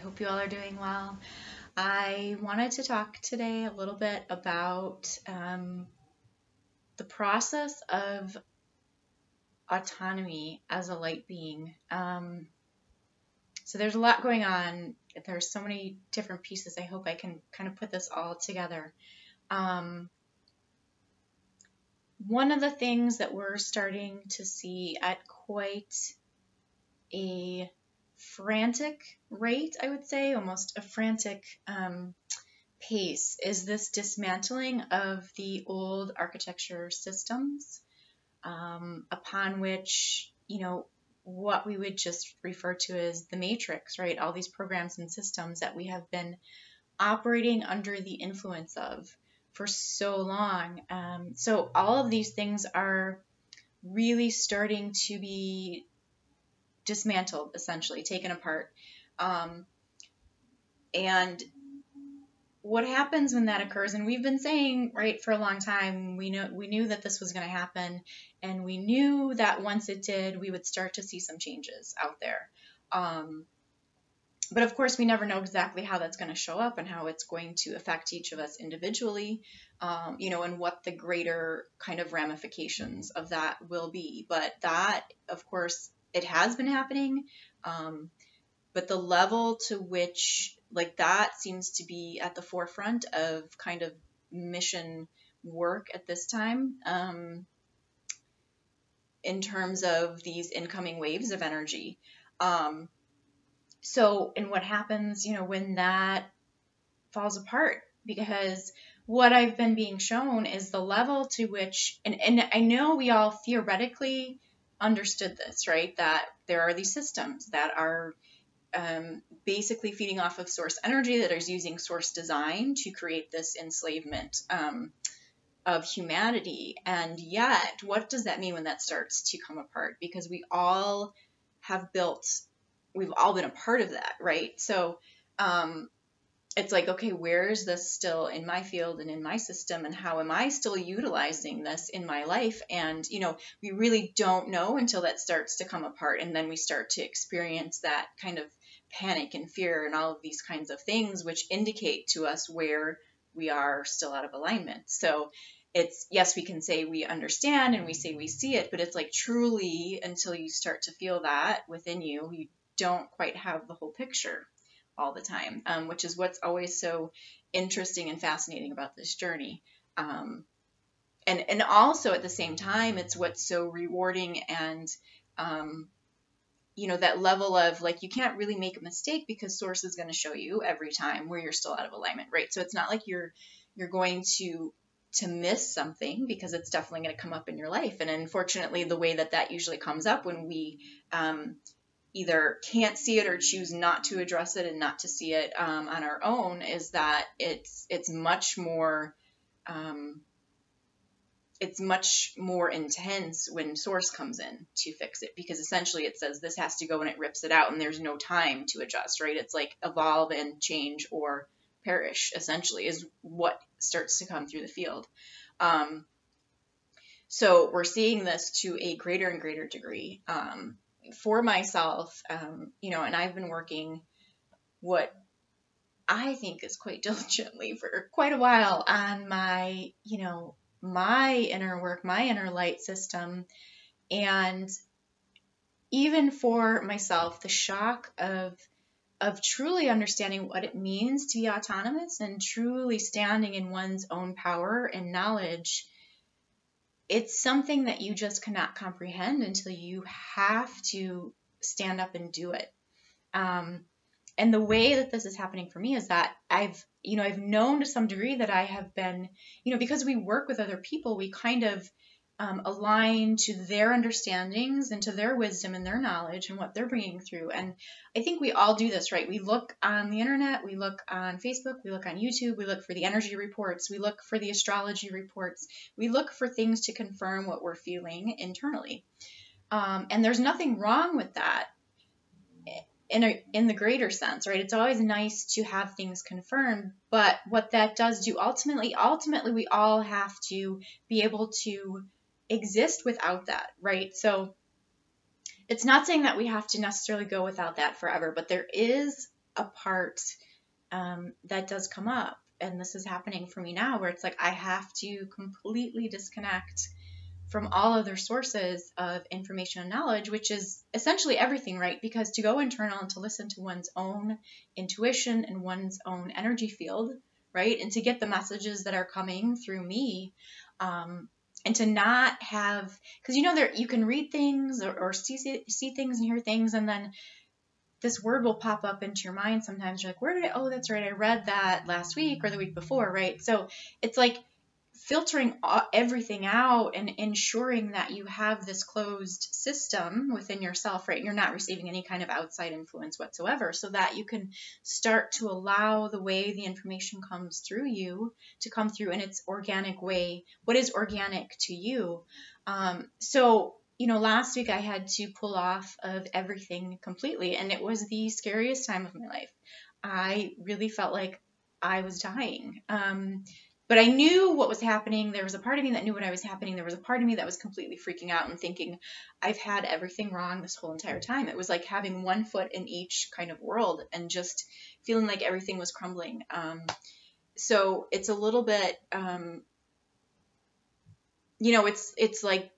hope you all are doing well. I wanted to talk today a little bit about the process of autonomy as a light being. So there's a lot going on. There's so many different pieces. I hope I can kind of put this all together. One of the things that we're starting to see at quite a frantic rate, I would say, almost a frantic pace, is this dismantling of the old architecture systems upon which, what we would just refer to as the matrix, right? All these programs and systems that we have been operating under the influence of for so long. So all of these things are really starting to be dismantled, essentially taken apart. And what happens when that occurs, and we've been saying, right, for a long time, we knew that this was going to happen, and we knew that once it did, we would start to see some changes out there. But of course, we never know exactly how that's going to show up and how it's going to affect each of us individually, and what the greater kind of ramifications of that will be. But that, of course, it has been happening, but the level to which, that seems to be at the forefront of kind of mission work at this time, in terms of these incoming waves of energy. And what happens, when that falls apart? Because what I've been being shown is the level to which, and I know we all theoretically understood this, right? That there are these systems that are basically feeding off of source energy, that is using source design to create this enslavement of humanity. And yet, what does that mean when that starts to come apart? Because we've all been a part of that, right? So it's like, okay, where is this still in my field and in my system, and how am I still utilizing this in my life? And, we really don't know until that starts to come apart, and then we start to experience that kind of panic and fear and all of these kinds of things, which indicate to us where we are still out of alignment. So it's, yes, we can say we understand and we say we see it, but it's like truly until you start to feel that within you, you don't quite have the whole picture all the time, which is what's always so interesting and fascinating about this journey. And also at the same time, it's what's so rewarding and, that level of you can't really make a mistake because source is going to show you every time where you're still out of alignment, right? So it's not like you're going to miss something, because it's definitely going to come up in your life. And unfortunately, the way that usually comes up when we, either can't see it or choose not to address it and not to see it on our own, is that it's much more intense when source comes in to fix it, because essentially it says this has to go and it rips it out, and there's no time to adjust, right? It's like evolve and change or perish, essentially, is what starts to come through the field. So we're seeing this to a greater and greater degree. For myself, and I've been working what I think is quite diligently for quite a while on my, my inner work, my inner light system. And even for myself, the shock of truly understanding what it means to be autonomous and truly standing in one's own power and knowledge, it's something that you just cannot comprehend until you have to stand up and do it. And the way that this is happening for me is that I've known to some degree that I have been, because we work with other people, we kind of align to their understandings and to their wisdom and their knowledge and what they're bringing through. And I think we all do this, right? We look on the internet, we look on Facebook, we look on YouTube, we look for the energy reports, we look for the astrology reports, we look for things to confirm what we're feeling internally. And there's nothing wrong with that in the greater sense, right? It's always nice to have things confirmed, but what that does do ultimately we all have to be able to exist without that, right? So it's not saying that we have to necessarily go without that forever, but there is a part that does come up. And this is happening for me now, where it's like I have to completely disconnect from all other sources of information and knowledge, which is essentially everything, right? Because to go internal and to listen to one's own intuition and one's own energy field, right? And to get the messages that are coming through me, and to not have, because there you can read things or see things and hear things, and then this word will pop up into your mind. Sometimes you're like, where did oh, that's right, I read that last week or the week before, right? So it's like filtering everything out and ensuring that you have this closed system within yourself, right? You're not receiving any kind of outside influence whatsoever, so that you can start to allow the way the information comes through you to come through in its organic way. What is organic to you? So last week I had to pull off of everything completely, and it was the scariest time of my life. I really felt like I was dying. But I knew what was happening. There was a part of me that knew what was happening. There was a part of me that was completely freaking out and thinking, I've had everything wrong this whole entire time. It was like having one foot in each kind of world and just feeling like everything was crumbling. So it's a little bit, it's like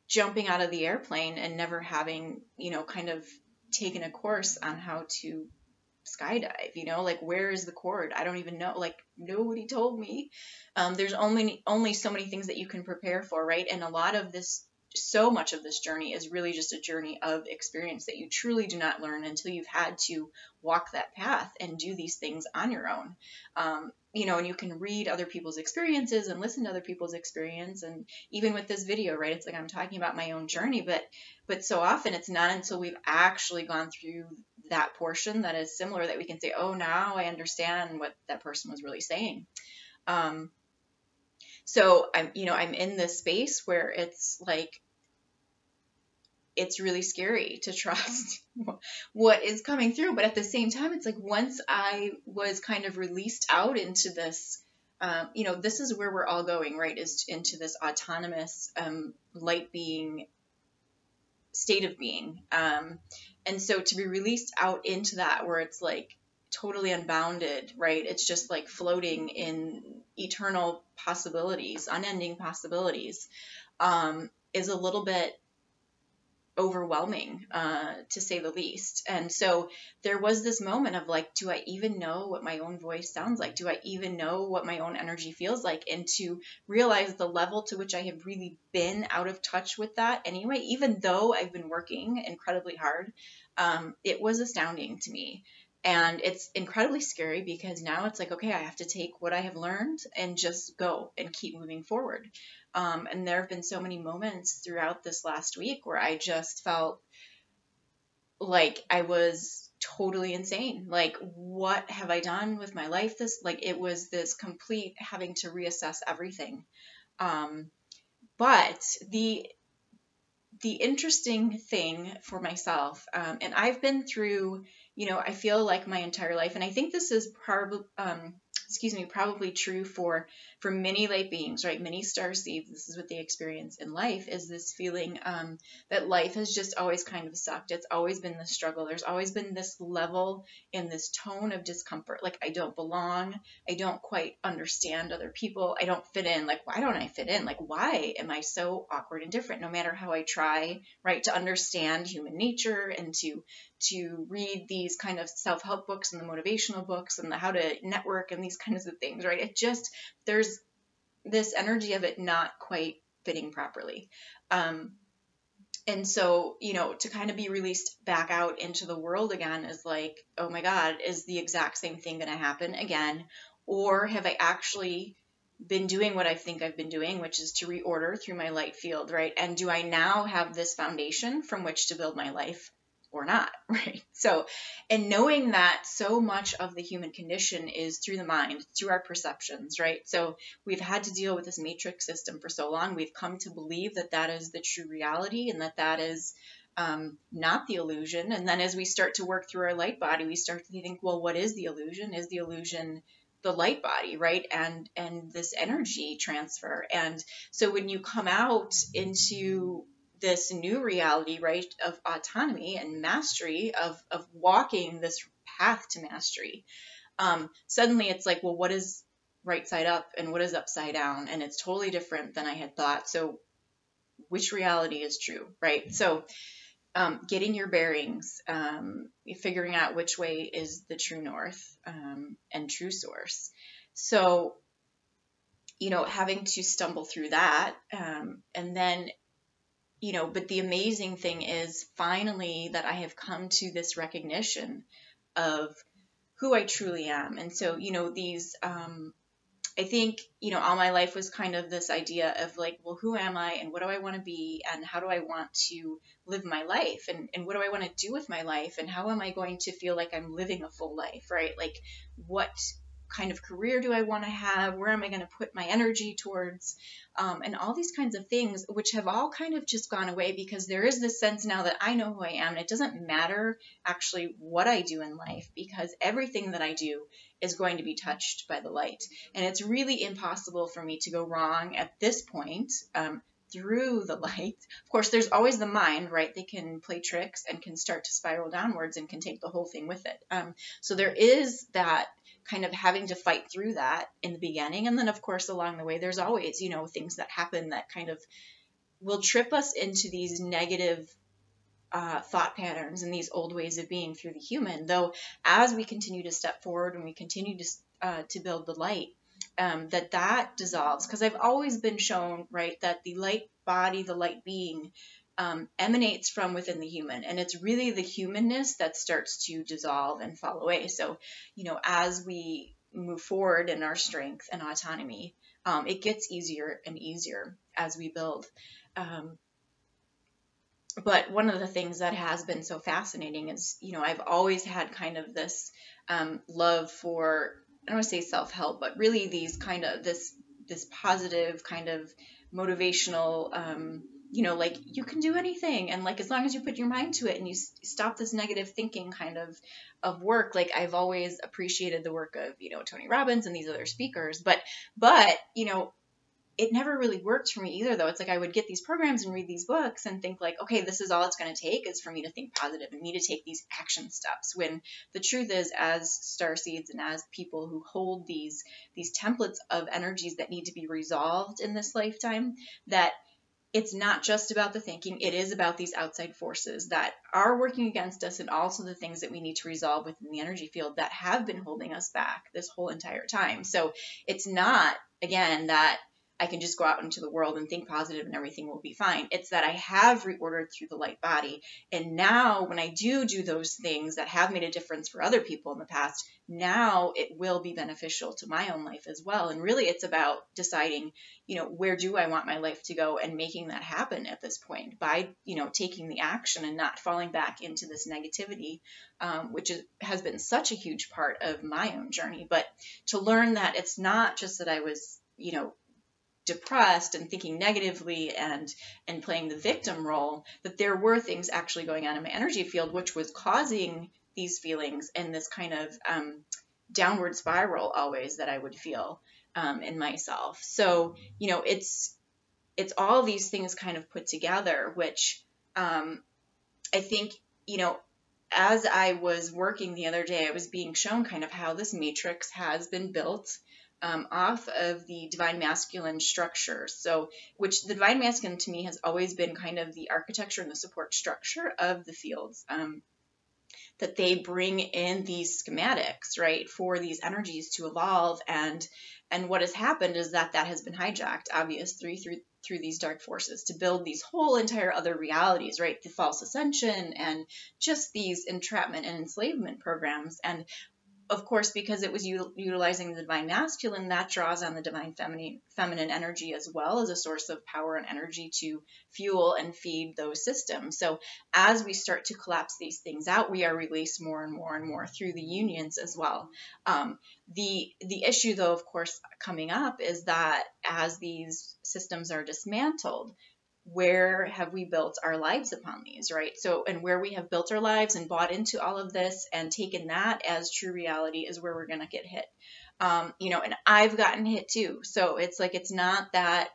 jumping out of the airplane and never having, kind of taken a course on how to skydive, like where is the cord? I don't even know, like nobody told me. There's only so many things that you can prepare for, right? And so much of this journey is really just a journey of experience that you truly do not learn until you've had to walk that path and do these things on your own. And you can read other people's experiences and listen to other people's experience. And even with this video, right, it's like I'm talking about my own journey, but so often it's not until we've actually gone through that portion that is similar that we can say, oh, now I understand what that person was really saying. So I'm in this space where it's like, it's really scary to trust what is coming through. But at the same time, it's like once I was kind of released out into this, this is where we're all going, right? Is into this autonomous light being state of being. And so to be released out into that, where it's like totally unbounded, right? It's just like floating in eternal possibilities, unending possibilities, is a little bit overwhelming, to say the least. And so there was this moment of like, do I even know what my own voice sounds like? Do I even know what my own energy feels like? And to realize the level to which I have really been out of touch with that anyway, even though I've been working incredibly hard, it was astounding to me. And it's incredibly scary because now it's like, okay, I have to take what I have learned and just go and keep moving forward. And there have been so many moments throughout this last week where I just felt like I was totally insane. Like, what have I done with my life? It was this complete having to reassess everything. But the interesting thing for myself, and I've been through, I feel like my entire life, and I think this is probably true for many light beings, right? Many star seeds. This is what they experience in life, is this feeling that life has just always kind of sucked. It's always been this struggle. There's always been this level and this tone of discomfort. Like, I don't belong. I don't quite understand other people. I don't fit in. Like, why don't I fit in? Like, why am I so awkward and different? No matter how I try, right, to understand human nature and to read these kind of self-help books and the motivational books and the how to network and these kinds of things, right? It just, there's this energy of it not quite fitting properly. And so, to kind of be released back out into the world again is like, oh my God, is the exact same thing going to happen again? Or have I actually been doing what I think I've been doing, which is to reorder through my light field, right? And do I now have this foundation from which to build my life? Or not, right? So, and knowing that so much of the human condition is through the mind, through our perceptions, right? So we've had to deal with this matrix system for so long. We've come to believe that that is the true reality and that is not the illusion. And then as we start to work through our light body, we start to think, well, what is the illusion? Is the illusion the light body, right? And this energy transfer. And so when you come out into this new reality, right, of autonomy and mastery of walking this path to mastery. Suddenly it's like, well, what is right side up and what is upside down? And it's totally different than I had thought. So which reality is true, right? So getting your bearings, figuring out which way is the true north, and true source. So, having to stumble through that, and then, but the amazing thing is finally that I have come to this recognition of who I truly am. And so, these, I think, all my life was kind of this idea of like, well, who am I and what do I want to be and how do I want to live my life and what do I want to do with my life and how am I going to feel like I'm living a full life, right? Like, what kind of career do I want to have? Where am I going to put my energy towards? And all these kinds of things, which have all kind of just gone away because there is this sense now that I know who I am. And it doesn't matter actually what I do in life because everything that I do is going to be touched by the light. And it's really impossible for me to go wrong at this point through the light. Of course, there's always the mind, right? They can play tricks and can start to spiral downwards and can take the whole thing with it. So there is that kind of having to fight through that in the beginning. And then, of course, along the way, there's always, things that happen that kind of will trip us into these negative thought patterns and these old ways of being through the human. Though, as we continue to step forward and we continue to build the light, that dissolves. Because I've always been shown, right, that the light body, the light being, emanates from within the human. And it's really the humanness that starts to dissolve and fall away. So, as we move forward in our strength and autonomy, it gets easier and easier as we build. But one of the things that has been so fascinating is, I've always had kind of this love for, I don't want to say self-help, but really these kind of this positive kind of motivational, like you can do anything. And like, as long as you put your mind to it and you stop this negative thinking kind of work, like I've always appreciated the work of, Tony Robbins and these other speakers, but, it never really worked for me either, though. It's like I would get these programs and read these books and think like, okay, this is all it's going to take is for me to think positive and me to take these action steps. When the truth is, as starseeds and as people who hold these templates of energies that need to be resolved in this lifetime, that it's not just about the thinking. It is about these outside forces that are working against us and also the things that we need to resolve within the energy field that have been holding us back this whole entire time. So it's not, again, that I can just go out into the world and think positive and everything will be fine. It's that I have reordered through the light body. And now when I do those things that have made a difference for other people in the past, now it will be beneficial to my own life as well. And really it's about deciding, where do I want my life to go and making that happen at this point by, taking the action and not falling back into this negativity, which has been such a huge part of my own journey. But to learn that it's not just that I was, depressed and thinking negatively and playing the victim role, that there were things actually going on in my energy field, which was causing these feelings and this kind of downward spiral always that I would feel in myself. So, it's all these things kind of put together, which I think, as I was working the other day, I was being shown kind of how this matrix has been built off of the divine masculine structure. So, which the divine masculine to me has always been kind of the architecture and the support structure of the fields, that they bring in these schematics, right, for these energies to evolve. And what has happened is that has been hijacked, obviously, through these dark forces to build these whole entire other realities, right? The false ascension and just these entrapment and enslavement programs. And of course, because it was utilizing the divine masculine, that draws on the divine feminine energy as well as a source of power and energy to fuel and feed those systems. So as we start to collapse these things out, we are released more and more and more through the unions as well. The issue, though, of course, coming up is that as these systems are dismantled, where have we built our lives upon these, right? So, and where we have built our lives and bought into all of this and taken that as true reality is where we're going to get hit. And I've gotten hit too. So it's like, it's not that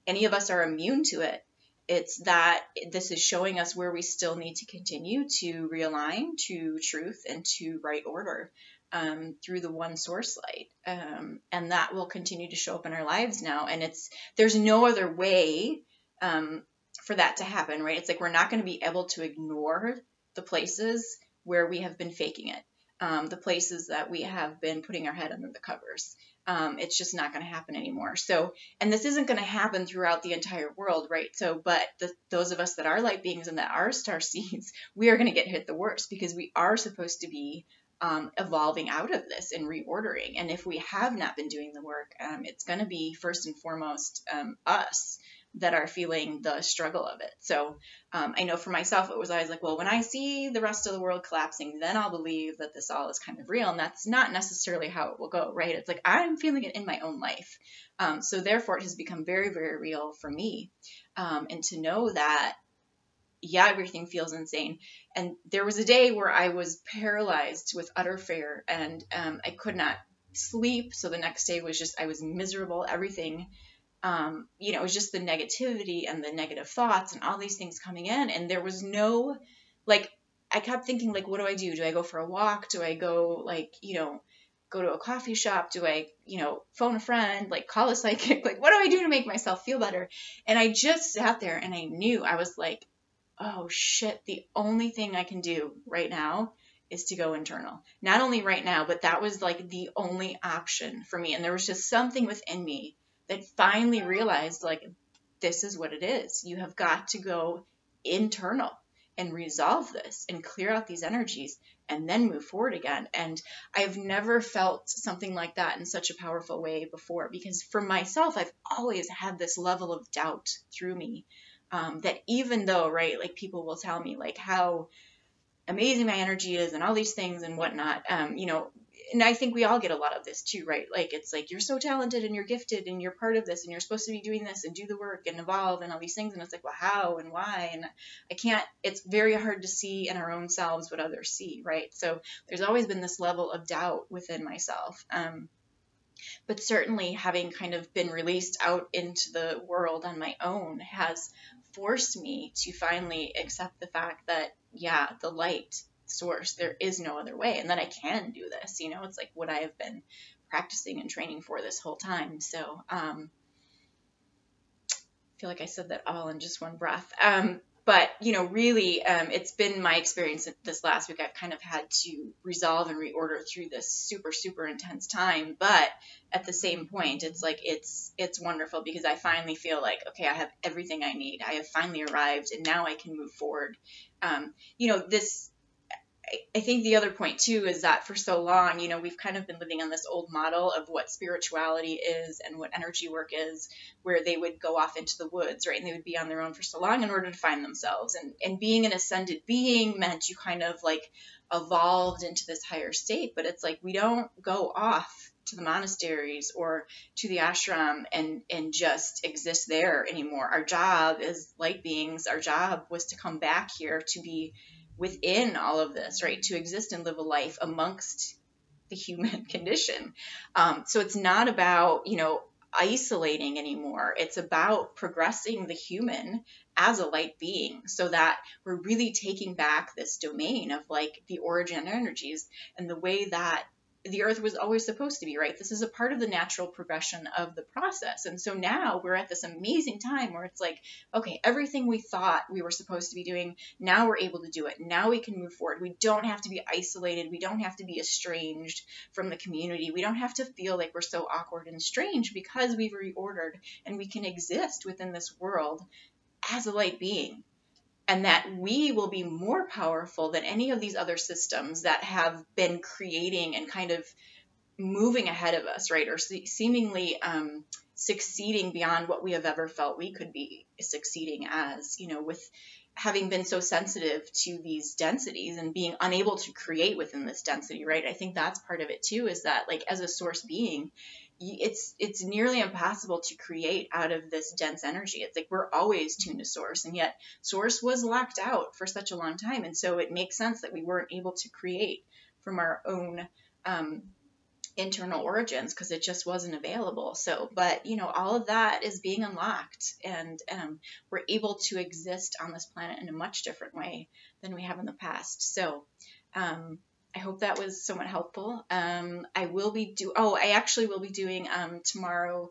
any of us are immune to it. It's that this is showing us where we still need to continue to realign to truth and to right order through the one source light. And that will continue to show up in our lives now. And there's no other way for that to happen, right? It's like we're not going to be able to ignore the places where we have been faking it, the places that we have been putting our head under the covers. It's just not going to happen anymore. So, and this isn't going to happen throughout the entire world, right? So, but those of us that are light beings and that are star seeds, we are going to get hit the worst because we are supposed to be evolving out of this and reordering. And if we have not been doing the work, it's going to be first and foremost us that are feeling the struggle of it. So I know for myself, it was always like, well, when I see the rest of the world collapsing, then I'll believe that this all is kind of real. And that's not necessarily how it will go, right? It's like, I'm feeling it in my own life. So therefore it has become very, very real for me. And to know that, yeah, everything feels insane. And there was a day where I was paralyzed with utter fear and I could not sleep. So the next day was just, I was miserable, everything. It was just the negativity and the negative thoughts and all these things coming in. And there was no, like, I kept thinking, like, what do I do? Do I go for a walk? Do I go, like, go to a coffee shop? Do I, phone a friend, like call a psychic? Like, what do I do to make myself feel better? And I just sat there and I knew, I was like, oh shit, the only thing I can do right now is to go internal. Not only right now, but that was like the only option for me. And there was just something within me that finally realized, like, this is what it is. You have got to go internal and resolve this and clear out these energies and then move forward again. And I've never felt something like that in such a powerful way before, because for myself, I've always had this level of doubt through me, that even though, right, like people will tell me like how amazing my energy is and all these things and whatnot, and I think we all get a lot of this too, right? Like, it's like, you're so talented and you're gifted and you're part of this and you're supposed to be doing this and do the work and evolve and all these things. And it's like, well, how and why? And it's very hard to see in our own selves what others see, right? So there's always been this level of doubt within myself. But certainly having kind of been released out into the world on my own has forced me to finally accept the fact that, yeah, the light source, there is no other way, and that I can do this. It's like what I have been practicing and training for this whole time. So I feel like I said that all in just one breath. But really, it's been my experience this last week. I've kind of had to resolve and reorder through this super, super intense time. But at the same point, it's like, it's wonderful because I finally feel like, okay, I have everything I need. I have finally arrived and now I can move forward. I think the other point too is that for so long, we've kind of been living on this old model of what spirituality is and what energy work is, where they would go off into the woods, right? And they would be on their own for so long in order to find themselves. And being an ascended being meant you kind of like evolved into this higher state. But it's like, we don't go off to the monasteries or to the ashram and just exist there anymore. Our job as light beings, our job was to come back here to be within all of this, right? To exist and live a life amongst the human condition. So it's not about, isolating anymore. It's about progressing the human as a light being so that we're really taking back this domain of like the origin energies and the way that the earth was always supposed to be, right? This is a part of the natural progression of the process. And so now we're at this amazing time where it's like, okay, everything we thought we were supposed to be doing, now we're able to do it. Now we can move forward. We don't have to be isolated. We don't have to be estranged from the community. We don't have to feel like we're so awkward and strange because we've reordered and we can exist within this world as a light being. And that we will be more powerful than any of these other systems that have been creating and kind of moving ahead of us, right? Or seemingly succeeding beyond what we have ever felt we could be succeeding as, with having been so sensitive to these densities and being unable to create within this density, right? I think that's part of it too, is that like as a source being, it's nearly impossible to create out of this dense energy. It's like we're always tuned to source, and yet source was locked out for such a long time. And so it makes sense that we weren't able to create from our own internal origins because it just wasn't available. So, but you know, all of that is being unlocked, and we're able to exist on this planet in a much different way than we have in the past. So, I hope that was somewhat helpful. I actually will be doing tomorrow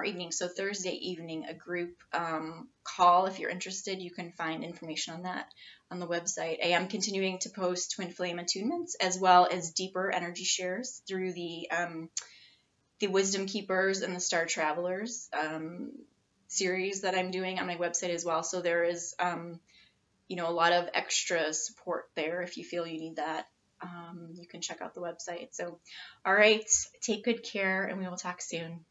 evening, so Thursday evening, a group call. If you're interested, you can find information on that on the website. I am continuing to post twin flame attunements as well as deeper energy shares through the Wisdom Keepers and the Star Travelers series that I'm doing on my website as well. So there is a lot of extra support there if you feel you need that. You can check out the website. So, all right, take good care, and we will talk soon.